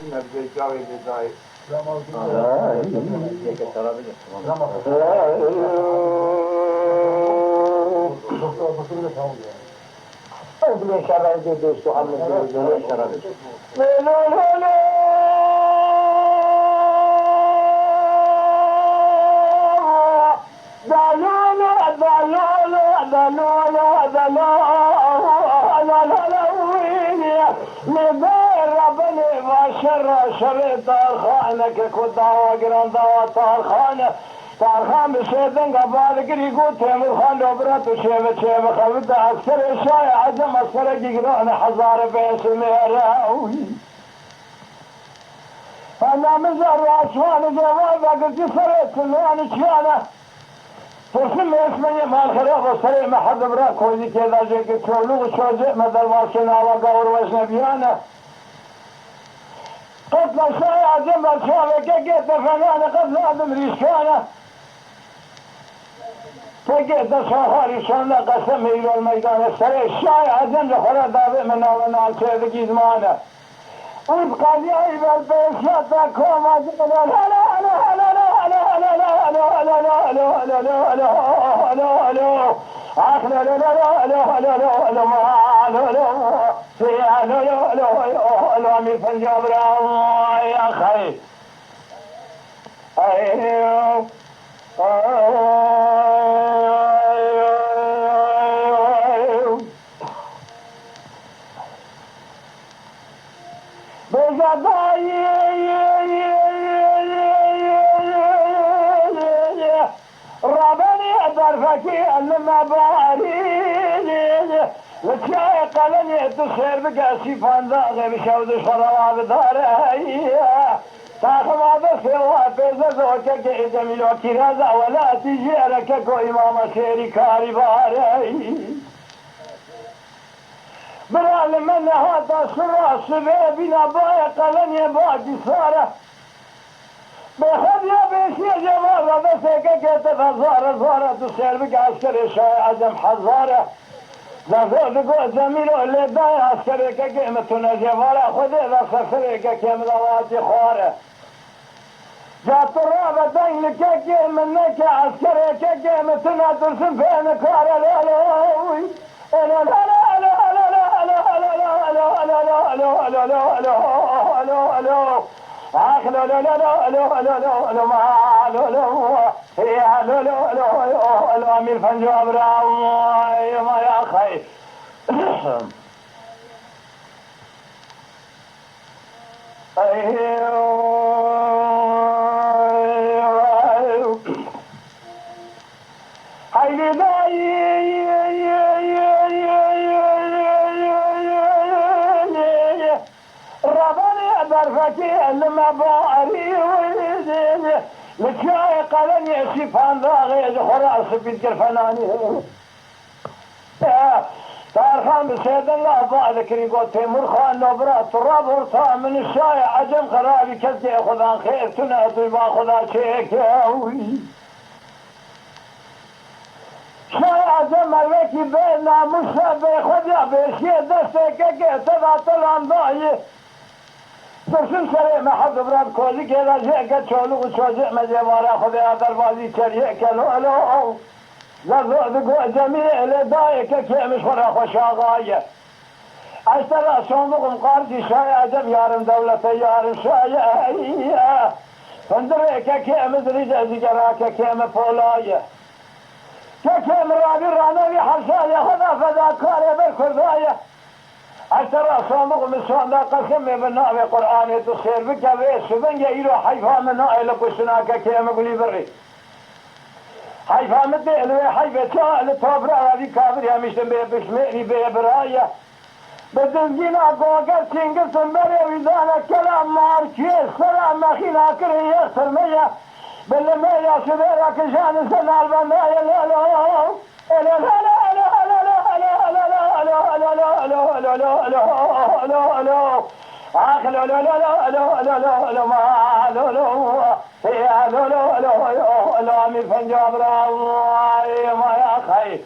نبی جاوی دیدای بله شرایط دوست و هم بله شرایط شر تارخانه که کداوا گران دوا تارخانه تارخان بشیدن قبالگری گو تیمور خان دوبرات و شیوه شیوه خبت اکثر شای عزم اکثر گگران هزار بیس میره انا مزار واسوان جواب اگر جسر سلوان چیانه ترسم اسمه مال خراب و سری محض برا کوزی که داجه که چولو شوزه مدر واسن آوا گور وزنبیانه قتل شای عزم برشاوه که گیت فنانه قتل آدم ریشکانه که گیت شاهاری شانه قسم ایلو المیدانه سری شای عزم لخورا داوه مناوه نالچه دگیزمانه اون قضیه ای بر پیشت کم از امیر پنجاب را یا خیر ربني درفكي لما باريني وشاي قلني تسير بقاسي فاندا غير شود شرواب داري تاخم هذا سوا بيزا زوجك جميل وكرازا ولا تجي لك كو امام شيري كاري باري برال من هذا سرا سبيبنا باي قلني باقي صاره بخد یا بیشی جوار را بسه که تفضار زاره تو سربی که عسکر شای عزم حضاره نظر بگو زمین و لدای عسکر که قیمتون جواره خوده و سفر که کمدواتی خواره جات را بدن لکه من نکه عسکر که قیمتون ترسم بین کاره لالوی لا لا لا لا لا لا لا لا ما لا لا يا لا لا لا لا امير پنجاب را ما يا خي هاي درفكي لما باري ويزيني لكاي قلني سيفان ضاغي خراس بيتقر فناني تارخان بسيد الله بعد كريقو تيمور خان نبرا تراب ورطا من الشاي عجم خرابي كذي خذان خير تنادي ما خذا شيك شاي عجم الوكي بينا مشابه خذا بيشي دستك تبع طلان ضايه درسم سره محب براد کوزی که راجع که چالو و چوزه مجموعه خود آدر بازی چریه کلو الو لذو دگو جمیع لدای که کمش خورا خوش آقایه اشترا صندوق مقارجی شای عجب یارم دولت یارم شای فندره که کمز ریجه زیگرا که کم پولایه که کم رابی رانوی حرشای خدا فداکاره بر کردایه اشترا صندوق مسوان دا قسم بناء قرآن تسير بك ويسبن ييرو حيفا مناء لكسنا كيما قولي بري حيفا مدئ لوي حيفا تال توبرا هذه كافر يا مشتم بي بشميري بي برايا بدنجينا قوغر تنقسم بري ويزانا كلام ماركي سلام مخينا كري يخسر ميا بالميا سبيرا كشان سنة البنايا لا لا لا لا لا امیر پنجاب را ما یا خیر